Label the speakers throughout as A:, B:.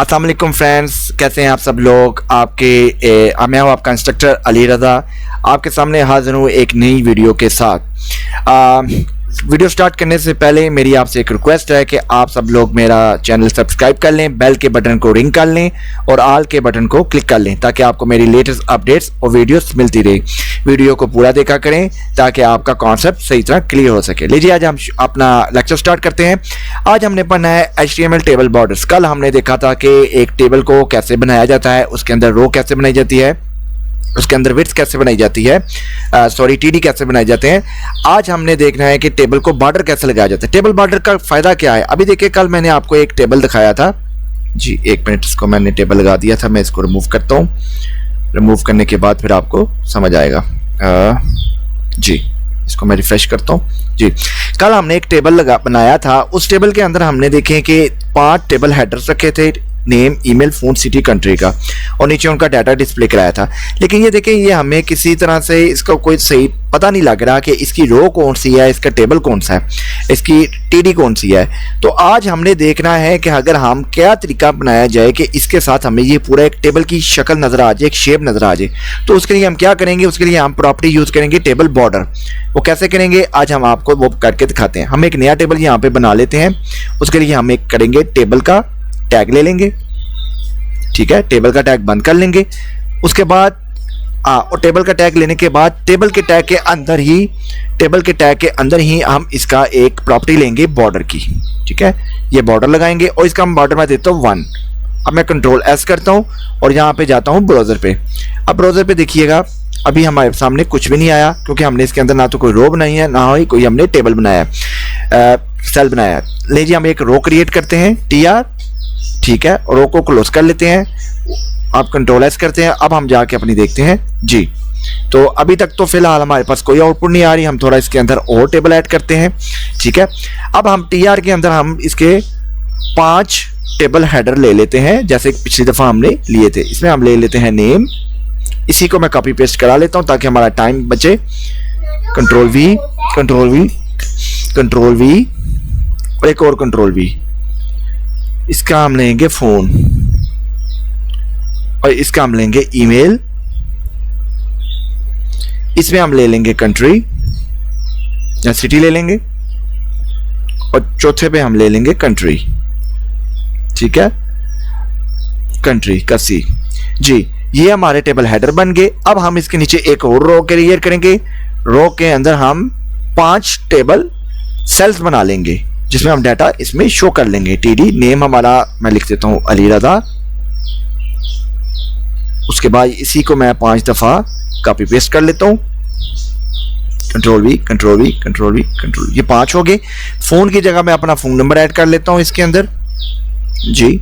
A: अस्सलाम वालेकुम फ्रेंड्स, कैसे हैं आप सब लोग। मैं हूं आपका इंस्ट्रक्टर अली रज़ा, आपके सामने हाजिर हूं एक नई वीडियो के साथ। वीडियो स्टार्ट करने से पहले मेरी आपसे एक रिक्वेस्ट है कि आप सब लोग मेरा चैनल सब्सक्राइब कर लें, बेल के बटन को रिंग कर लें और ऑल के बटन को क्लिक कर लें ताकि आपको मेरी लेटेस्ट अपडेट्स और वीडियोस मिलती रहे। वीडियो को पूरा देखा करें ताकि आपका कॉन्सेप्ट सही तरह क्लियर हो सके। लीजिए आज हम अपना लेक्चर स्टार्ट करते हैं। आज हमने पढ़ना है HTML टेबल बॉर्डर्स। कल हमने देखा था कि एक टेबल को कैसे बनाया जाता है, उसके अंदर रो कैसे बनाई जाती है, उसके अंदर विड्थ कैसे बनाई जाती है, TD कैसे बनाए जाते हैं। आज हमने देखना है कि टेबल को बॉर्डर कैसे लगाया जाता है। टेबल बॉर्डर का फ़ायदा क्या है। अभी देखिए, कल मैंने आपको एक टेबल दिखाया था जी। एक मिनट, इसको मैंने टेबल लगा दिया था, मैं इसको रिमूव करता हूँ। रिमूव करने के बाद फिर आपको समझ आएगा जी। इसको मैं रिफ्रेश करता हूँ जी। कल हमने एक टेबल बनाया था। उस टेबल के अंदर हमने देखे कि 5 टेबल हेडर्स रखे थे, name, email, phone, city, country का, और नीचे उनका डाटा डिस्प्ले कराया था। लेकिन ये देखें, ये हमें किसी तरह से इसका कोई सही पता नहीं लग रहा कि इसकी रो कौन सी है, इसका टेबल कौन सा है, इसकी TD कौन सी है। तो आज हमने देखना है कि अगर हम क्या तरीका बनाया जाए कि इसके साथ हमें ये पूरा एक टेबल की शक्ल नजर आ जाए, एक शेप नजर आ जाए। तो उसके लिए हम क्या करेंगे, उसके लिए हम प्रॉपर्टी यूज करेंगे टेबल बॉर्डर। वो कैसे करेंगे आज हम आपको वो करके दिखाते हैं। हम एक नया टेबल यहाँ पे बना लेते हैं। उसके लिए हम एक करेंगे, टेबल का टैग ले लेंगे, ठीक है। टेबल का टैग बंद कर लेंगे। उसके बाद और टेबल का टैग लेने के बाद टेबल के टैग के अंदर ही हम इसका एक प्रॉपर्टी लेंगे बॉर्डर की, ठीक है। ये बॉर्डर लगाएंगे और इसका हम बॉर्डर में देता हूँ 1। अब मैं Ctrl+S करता हूँ और यहाँ पे जाता हूँ ब्राउज़र पे। अब ब्राउज़र पे देखिएगा, अभी हमारे सामने कुछ भी नहीं आया क्योंकि हमने इसके अंदर ना तो कोई रो बनाई है, ना ही कोई हमने टेबल बनाया है, सेल बनाया है। लीजिए हम एक रो क्रिएट करते हैं, TR, ठीक है। रो को क्लोज कर लेते हैं। आप Ctrl+S करते हैं। अब हम जाके अपनी देखते हैं जी। तो अभी तक तो फिलहाल हमारे पास कोई आउटपुट नहीं आ रही। हम थोड़ा इसके अंदर और टेबल ऐड करते हैं, ठीक है। अब हम TR के अंदर हम इसके 5 टेबल हेडर ले लेते हैं जैसे पिछली दफा हमने लिए थे। इसमें हम ले लेते हैं नेम। इसी को मैं कॉपी पेस्ट करा लेता हूं ताकि हमारा टाइम बचे। Ctrl+V और एक और Ctrl+V। इसका हम लेंगे फोन और इसका हम लेंगे ईमेल। इसमें हम ले लेंगे कंट्री या सिटी ले लेंगे और चौथे पे हम ले लेंगे कंट्री, ठीक है। कंट्री का C जी। ये हमारे टेबल हेडर बन गए। अब हम इसके नीचे एक और रो क्रिएट करेंगे। रो के अंदर हम 5 टेबल सेल्स बना लेंगे जिसमें हम डाटा इसमें शो कर लेंगे। TD नेम हमारा मैं लिख देता हूं अली रज़ा। उसके बाद इसी को मैं 5 दफा कॉपी पेस्ट कर लेता हूं। Ctrl+V ये 5 हो गए। फोन की जगह मैं अपना फोन नंबर ऐड कर लेता हूं इसके अंदर जी,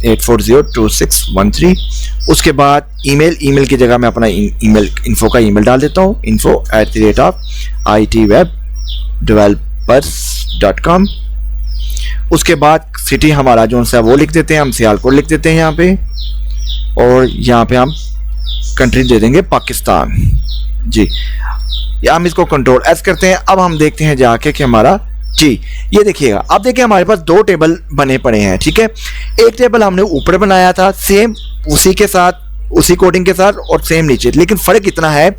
A: 8402613। उसके बाद ईमेल की जगह मैं अपना ईमेल इन्फो का ईमेल डाल देता हूं, info@itwebdevelopers.com। उसके बाद सिटी हमारा जो सा वो लिख देते हैं, हम सियालकोट लिख देते हैं यहाँ पे, और यहाँ पे हम कंट्री दे देंगे पाकिस्तान जी। या हम इसको Ctrl+S करते हैं। अब हम देखते हैं जाके कि हमारा जी, ये देखिएगा। अब देखिए हमारे पास 2 टेबल बने पड़े हैं, ठीक है। एक टेबल हमने ऊपर बनाया था सेम उसी के साथ, उसी कोडिंग के साथ, और सेम नीचे। लेकिन फर्क इतना है,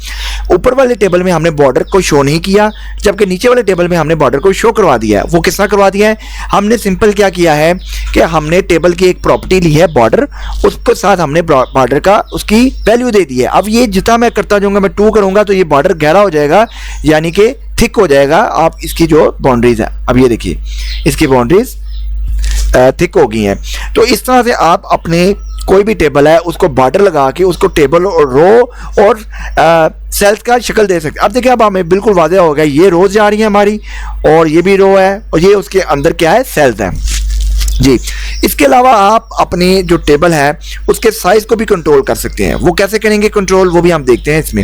A: ऊपर वाले टेबल में हमने बॉर्डर को शो नहीं किया, जबकि नीचे वाले टेबल में हमने बॉर्डर को शो करवा दिया है। वो किस तरह करवा दिया है, हमने सिंपल क्या किया है कि हमने टेबल की एक प्रॉपर्टी ली है बॉर्डर, उसके साथ हमने बॉर्डर का उसकी वैल्यू दे दी है। अब ये जितना मैं करता जाऊंगा, मैं 2 करूंगा तो ये बॉर्डर गहरा हो जाएगा, यानी कि थिक हो जाएगा। आप इसकी जो बाउंड्रीज है, अब ये देखिए इसकी बाउंड्रीज थिक हो गई हैं। तो इस तरह से आप अपने कोई भी टेबल है उसको बॉर्डर लगा के उसको टेबल और रो और सेल्स का शक्ल दे सकते। अब देखिए, अब हमें बिल्कुल वाज़ेह हो गया, ये रोज जा रही है हमारी और ये भी रो है और ये उसके अंदर क्या है, सेल्स हैं जी। इसके अलावा आप अपनी जो टेबल है उसके साइज को भी कंट्रोल कर सकते हैं। वो कैसे करेंगे कंट्रोल, वो भी हम देखते हैं इसमें।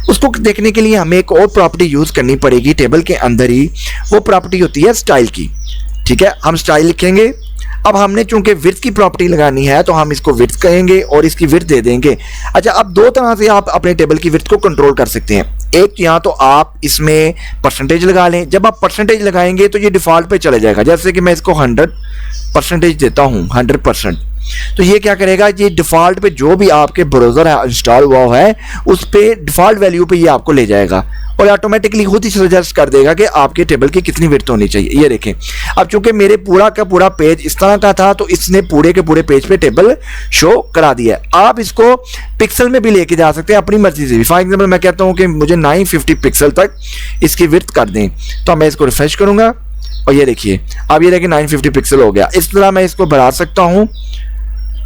A: उसको देखने के लिए हमें एक और प्रॉपर्टी यूज करनी पड़ेगी टेबल के अंदर ही। वो प्रॉपर्टी होती है स्टाइल की, ठीक है। हम स्टाइल लिखेंगे। अब हमने चूंकि विड्थ की प्रॉपर्टी लगानी है तो हम इसको विड्थ कहेंगे और इसकी विड्थ दे देंगे। अच्छा, अब 2 तरह से आप अपने टेबल की विड्थ को कंट्रोल कर सकते हैं। एक तो यहाँ तो आप इसमें परसेंटेज लगा लें। जब आप परसेंटेज लगाएंगे तो ये डिफ़ॉल्ट पे चला जाएगा। जैसे कि मैं इसको 100% देता हूँ, 100%, तो ये क्या करेगा, ये डिफ़ॉल्ट पे जो भी आपके ब्राउज़र है इंस्टॉल हुआ है उस पे डिफ़ॉल्ट वैल्यू पे ये आपको ले जाएगा और ऑटोमेटिकली खुद ही सजेस्ट कर देगा कि आपके टेबल की कितनी विड्थ होनी चाहिए। ये देखें, अब चूंकि मेरे पूरा का पूरा पेज इस तरह का था तो इसने पूरे के पूरे पेज पे टेबल शो करा दिया है। आप इसको पिक्सल में भी लेके जा सकते हैं अपनी मर्जी से भी। फॉर एग्जाम्पल मैं कहता हूँ कि मुझे 950 पिक्सल तक इसकी विड्थ कर दें, तो मैं इसको रिफ्रेश करूँगा और ये देखिए, अब ये देखिए 950 पिक्सल हो गया। इस तरह मैं इसको बढ़ा सकता हूँ,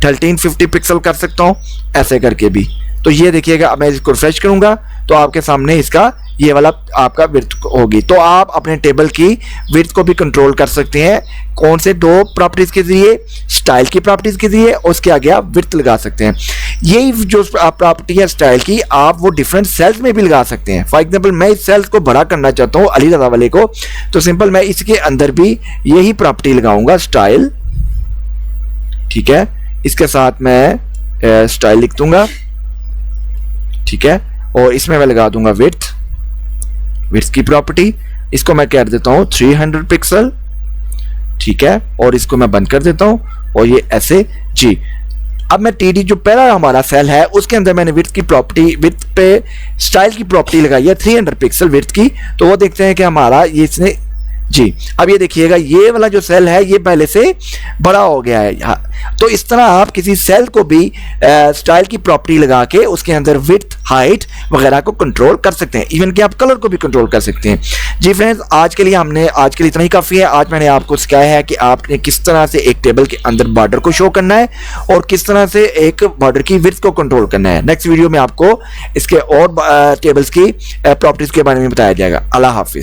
A: 1350 पिक्सल कर सकता हूँ, ऐसे करके भी। तो ये देखिएगा, अब मैं इसको रिफ्रेश करूँगा तो आपके सामने इसका ये वाला आपका विड्थ होगी। तो आप अपने टेबल की विड्थ को भी कंट्रोल कर सकते हैं। कौन से दो प्रॉपर्टीज के जरिए, स्टाइल की प्रॉपर्टीज के जरिए, और उसके आगे आप विड्थ लगा सकते हैं। यही जो प्रॉपर्टी है स्टाइल की, आप वो डिफरेंट सेल्स में भी लगा सकते हैं। फॉर एग्जांपल मैं इस सेल्स को बड़ा करना चाहता हूँ अली रज़ा वाले को, तो सिंपल मैं इसके अंदर भी यही प्रॉपर्टी लगाऊंगा, स्टाइल, ठीक है। इसके साथ मैं स्टाइल लिख दूंगा, ठीक है, और इसमें मैं लगा दूंगा विड्थ की प्रॉपर्टी। इसको मैं कर देता हूं 300 पिक्सल, ठीक है, और इसको मैं बंद कर देता हूं और ये ऐसे जी। अब मैं टीडी जो पहला हमारा सेल है उसके अंदर मैंने विड्थ की प्रॉपर्टी, विड्थ पे स्टाइल की प्रॉपर्टी लगाई है 300 पिक्सल विड्थ की। तो वो देखते हैं कि हमारा ये इसने जी, अब ये देखिएगा ये वाला जो सेल है ये पहले से बड़ा हो गया है। तो इस तरह आप किसी सेल को भी स्टाइल की प्रॉपर्टी लगा के उसके अंदर विड्थ, हाइट वगैरह को कंट्रोल कर सकते हैं। इवन कि आप कलर को भी कंट्रोल कर सकते हैं। जी फ्रेंड्स, आज के लिए इतना ही काफ़ी है। आज मैंने आपको सिखाया है कि आपने किस तरह से एक टेबल के अंदर बॉर्डर को शो करना है और किस तरह से एक बॉर्डर की विड्थ को कंट्रोल करना है। नेक्स्ट वीडियो में आपको इसके और टेबल्स की प्रॉपर्टीज के बारे में बताया जाएगा। अल्लाह हाफिज।